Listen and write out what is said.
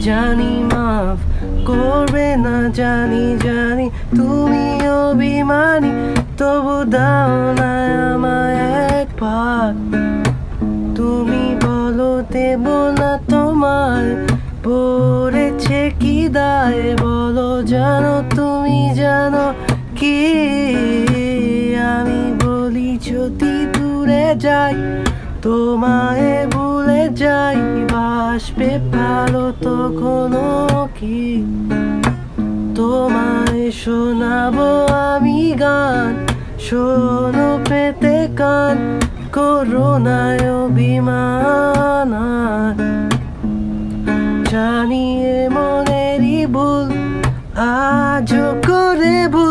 জানি মাফ করবে না, জানি জানি তুমি অভিমানী, তবু দাও না আমায় একবার। তুমি বলো দেব না তোমায়, পড়েছে কি দায় বলো, জানো তুমি জানো কি? আমি বলি যদি দূরে যাই, তোমায় ভুলে যাই, বাসবে ভালো তখনও কি? তোমায় শোনাবো আমি গান, শোনো পেতে কান, করুণায় অভিমান। জানি এ মনেরই ভুল, আজও করে ভুল।